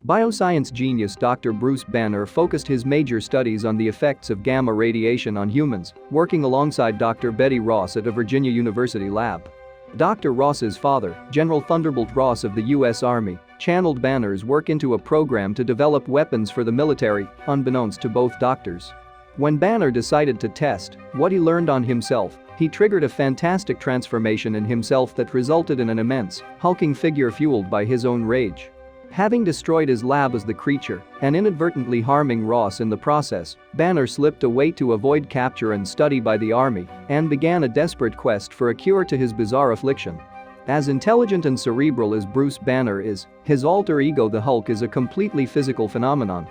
Bioscience genius Dr. Bruce Banner focused his major studies on the effects of gamma radiation on humans, working alongside Dr. Betty Ross at a Virginia University lab. Dr. Ross's father, General Thunderbolt Ross of the U.S. Army, channeled Banner's work into a program to develop weapons for the military, unbeknownst to both doctors. When Banner decided to test what he learned on himself, he triggered a fantastic transformation in himself that resulted in an immense, hulking figure fueled by his own rage. Having destroyed his lab as the creature and inadvertently harming Ross in the process, Banner slipped away to avoid capture and study by the army and began a desperate quest for a cure to his bizarre affliction. As intelligent and cerebral as Bruce Banner is, his alter ego the Hulk is a completely physical phenomenon.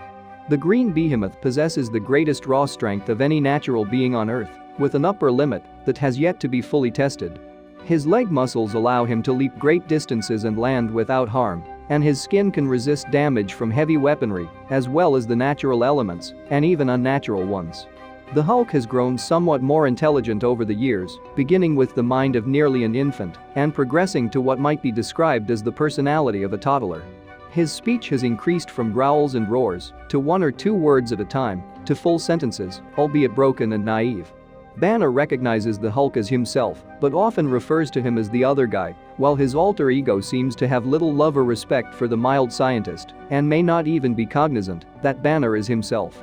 The green behemoth possesses the greatest raw strength of any natural being on Earth, with an upper limit that has yet to be fully tested. His leg muscles allow him to leap great distances and land without harm, and his skin can resist damage from heavy weaponry, as well as the natural elements, and even unnatural ones. The Hulk has grown somewhat more intelligent over the years, beginning with the mind of nearly an infant and progressing to what might be described as the personality of a toddler. His speech has increased from growls and roars to 1 or 2 words at a time to full sentences, albeit broken and naive. Banner recognizes the Hulk as himself, but often refers to him as the other guy, while his alter ego seems to have little love or respect for the mild scientist and may not even be cognizant that Banner is himself.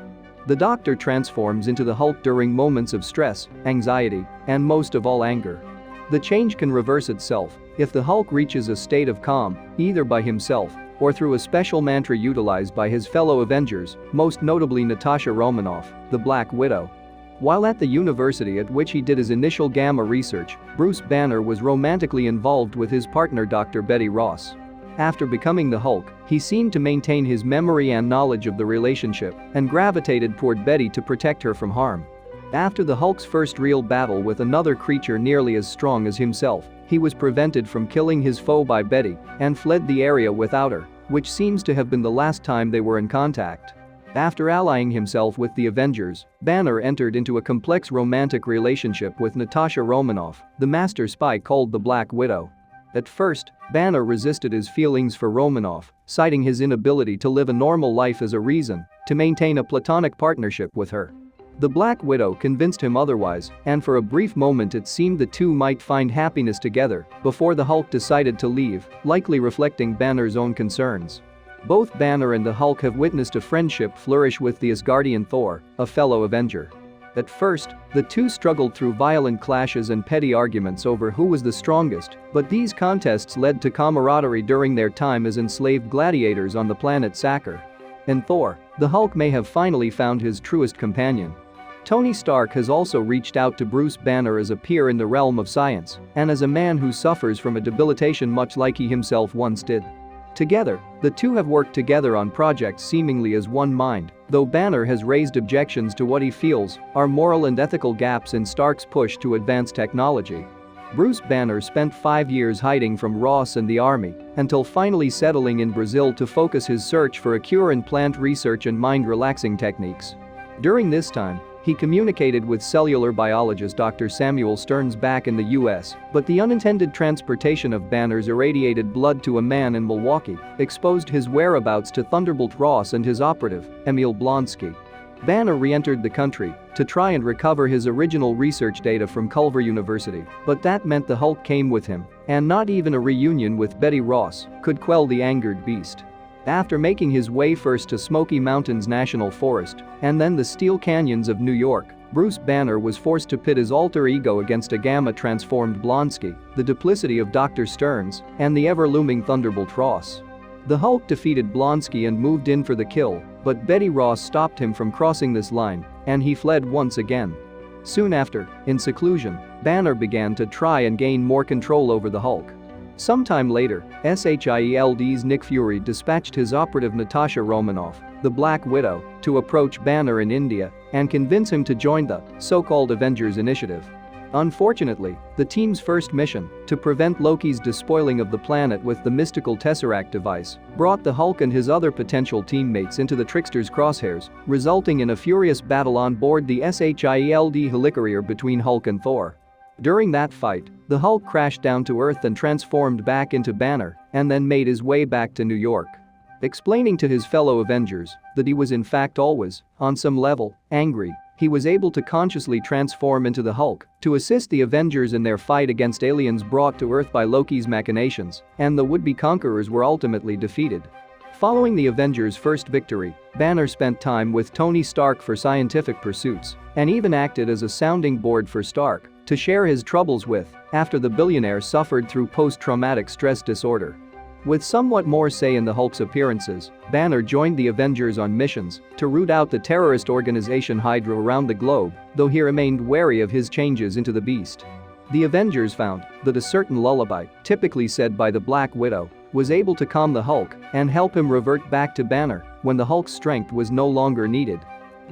The Doctor transforms into the Hulk during moments of stress, anxiety, and most of all anger. The change can reverse itself if the Hulk reaches a state of calm, either by himself or through a special mantra utilized by his fellow Avengers, most notably Natasha Romanoff, the Black Widow. While at the university at which he did his initial gamma research, Bruce Banner was romantically involved with his partner Dr. Betty Ross. After becoming the Hulk, he seemed to maintain his memory and knowledge of the relationship and gravitated toward Betty to protect her from harm. After the Hulk's first real battle with another creature nearly as strong as himself, he was prevented from killing his foe by Betty and fled the area without her, which seems to have been the last time they were in contact. After allying himself with the Avengers, Banner entered into a complex romantic relationship with Natasha Romanoff, the master spy called the Black Widow. At first, Banner resisted his feelings for Romanoff, citing his inability to live a normal life as a reason to maintain a platonic partnership with her. The Black Widow convinced him otherwise, and for a brief moment it seemed the two might find happiness together before the Hulk decided to leave, likely reflecting Banner's own concerns. Both Banner and the Hulk have witnessed a friendship flourish with the Asgardian Thor, a fellow Avenger. At first, the two struggled through violent clashes and petty arguments over who was the strongest, but these contests led to camaraderie during their time as enslaved gladiators on the planet Sakar. In Thor, the Hulk may have finally found his truest companion. Tony Stark has also reached out to Bruce Banner as a peer in the realm of science and as a man who suffers from a debilitation much like he himself once did. Together, the two have worked together on projects seemingly as one mind, though Banner has raised objections to what he feels are moral and ethical gaps in Stark's push to advance technology. Bruce Banner spent 5 years hiding from Ross and the army until finally settling in Brazil to focus his search for a cure in plant research and mind-relaxing techniques. During this time, he communicated with cellular biologist Dr. Samuel Stearns back in the US, but the unintended transportation of Banner's irradiated blood to a man in Milwaukee exposed his whereabouts to Thunderbolt Ross and his operative, Emil Blonsky. Banner re-entered the country to try and recover his original research data from Culver University, but that meant the Hulk came with him, and not even a reunion with Betty Ross could quell the angered beast. After making his way first to Smoky Mountains National Forest and then the Steel Canyons of New York, Bruce Banner was forced to pit his alter ego against a gamma-transformed Blonsky, the duplicity of Dr. Stearns, and the ever-looming Thunderbolt Ross. The Hulk defeated Blonsky and moved in for the kill, but Betty Ross stopped him from crossing this line, and he fled once again. Soon after, in seclusion, Banner began to try and gain more control over the Hulk. Sometime later, SHIELD's Nick Fury dispatched his operative Natasha Romanoff, the Black Widow, to approach Banner in India and convince him to join the so-called Avengers Initiative. Unfortunately, the team's first mission, to prevent Loki's despoiling of the planet with the mystical Tesseract device, brought the Hulk and his other potential teammates into the Trickster's crosshairs, resulting in a furious battle on board the SHIELD helicarrier between Hulk and Thor. During that fight, the Hulk crashed down to Earth and transformed back into Banner, and then made his way back to New York. Explaining to his fellow Avengers that he was in fact always, on some level, angry, he was able to consciously transform into the Hulk to assist the Avengers in their fight against aliens brought to Earth by Loki's machinations, and the would-be conquerors were ultimately defeated. Following the Avengers' first victory, Banner spent time with Tony Stark for scientific pursuits and even acted as a sounding board for Stark to share his troubles with after the billionaire suffered through post-traumatic stress disorder. With somewhat more say in the Hulk's appearances, Banner joined the Avengers on missions to root out the terrorist organization Hydra around the globe, though he remained wary of his changes into the Beast. The Avengers found that a certain lullaby, typically said by the Black Widow, was able to calm the Hulk and help him revert back to Banner when the Hulk's strength was no longer needed.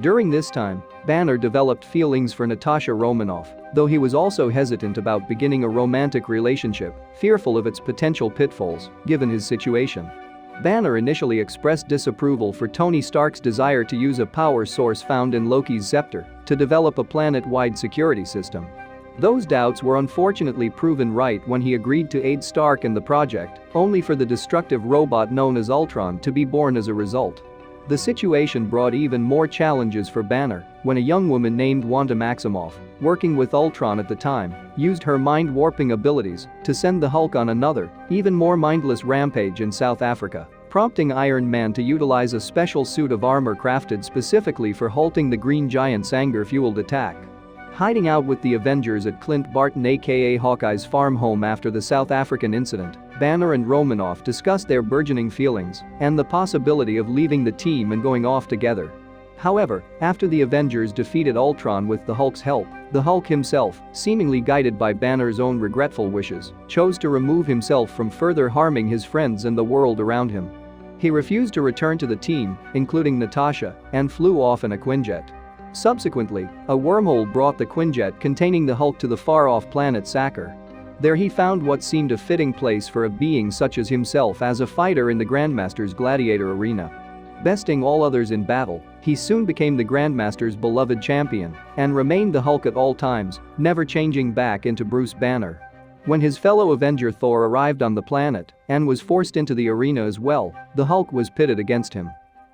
During this time, Banner developed feelings for Natasha Romanoff, though he was also hesitant about beginning a romantic relationship, fearful of its potential pitfalls, given his situation. Banner initially expressed disapproval for Tony Stark's desire to use a power source found in Loki's scepter to develop a planet-wide security system. Those doubts were unfortunately proven right when he agreed to aid Stark in the project, only for the destructive robot known as Ultron to be born as a result. The situation brought even more challenges for Banner when a young woman named Wanda Maximoff, working with Ultron at the time, used her mind-warping abilities to send the Hulk on another, even more mindless rampage in South Africa, prompting Iron Man to utilize a special suit of armor crafted specifically for halting the Green Giant's anger-fueled attack. Hiding out with the Avengers at Clint Barton aka Hawkeye's farm home after the South African incident, Banner and Romanoff discussed their burgeoning feelings and the possibility of leaving the team and going off together. However, after the Avengers defeated Ultron with the Hulk's help, the Hulk himself, seemingly guided by Banner's own regretful wishes, chose to remove himself from further harming his friends and the world around him. He refused to return to the team, including Natasha, and flew off in a Quinjet. Subsequently, a wormhole brought the Quinjet containing the Hulk to the far-off planet Sakar. There he found what seemed a fitting place for a being such as himself as a fighter in the Grandmaster's gladiator arena. Besting all others in battle, he soon became the Grandmaster's beloved champion and remained the Hulk at all times, never changing back into Bruce Banner. When his fellow Avenger Thor arrived on the planet and was forced into the arena as well, the Hulk was pitted against him.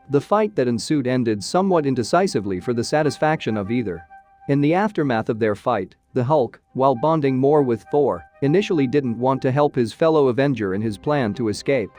The fight that ensued ended somewhat indecisively for the satisfaction of either. In the aftermath of their fight, the Hulk, while bonding more with Thor, initially didn't want to help his fellow Avenger in his plan to escape.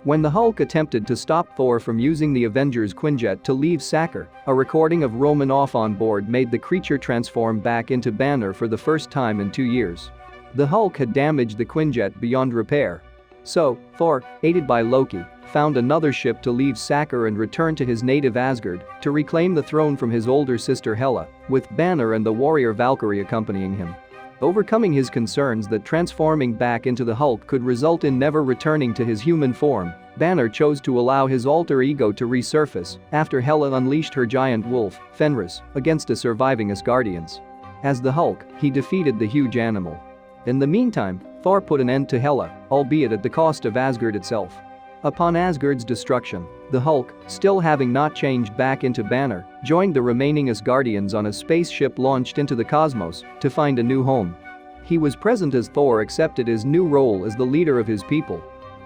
When the Hulk attempted to stop Thor from using the Avengers' Quinjet to leave Sakar, a recording of Romanoff on board made the creature transform back into Banner for the first time in 2 years. The Hulk had damaged the Quinjet beyond repair. So, Thor, aided by Loki, found another ship to leave Sakar and return to his native Asgard to reclaim the throne from his older sister Hela, with Banner and the warrior Valkyrie accompanying him. Overcoming his concerns that transforming back into the Hulk could result in never returning to his human form, Banner chose to allow his alter ego to resurface after Hela unleashed her giant wolf, Fenris, against the surviving Asgardians. As the Hulk, he defeated the huge animal. In the meantime, Thor put an end to Hela, albeit at the cost of Asgard itself. Upon Asgard's destruction, the Hulk, still having not changed back into Banner, joined the remaining Asgardians on a spaceship launched into the cosmos to find a new home. He was present as Thor accepted his new role as the leader of his people.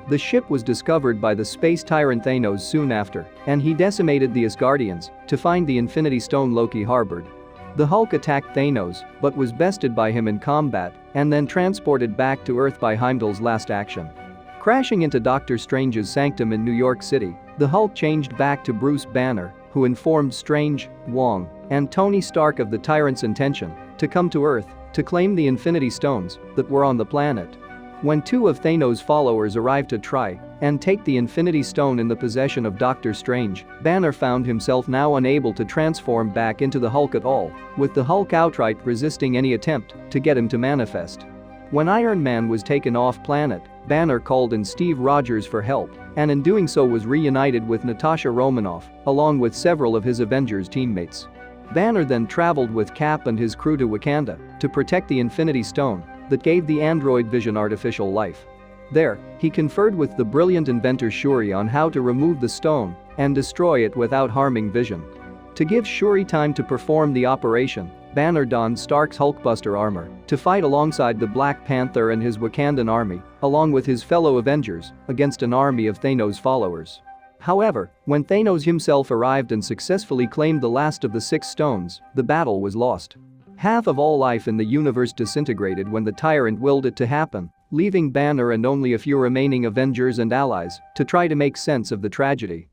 The ship was discovered by the space tyrant Thanos soon after, and he decimated the Asgardians to find the Infinity Stone Loki harbored. The Hulk attacked Thanos, but was bested by him in combat and then transported back to Earth by Heimdall's last action. Crashing into Doctor Strange's sanctum in New York City, the Hulk changed back to Bruce Banner, who informed Strange, Wong, and Tony Stark of the tyrant's intention to come to Earth to claim the Infinity Stones that were on the planet. When 2 of Thanos' followers arrived to try and take the Infinity Stone in the possession of Doctor Strange, Banner found himself now unable to transform back into the Hulk at all, with the Hulk outright resisting any attempt to get him to manifest. When Iron Man was taken off planet, Banner called in Steve Rogers for help, and in doing so was reunited with Natasha Romanoff, along with several of his Avengers teammates. Banner then traveled with Cap and his crew to Wakanda to protect the Infinity Stone that gave the android Vision artificial life. There, he conferred with the brilliant inventor Shuri on how to remove the stone and destroy it without harming Vision. To give Shuri time to perform the operation, Banner donned Stark's Hulkbuster armor to fight alongside the Black Panther and his Wakandan army, along with his fellow Avengers, against an army of Thanos' followers. However, when Thanos himself arrived and successfully claimed the last of the 6 stones, the battle was lost. Half of all life in the universe disintegrated when the tyrant willed it to happen, leaving Banner and only a few remaining Avengers and allies to try to make sense of the tragedy.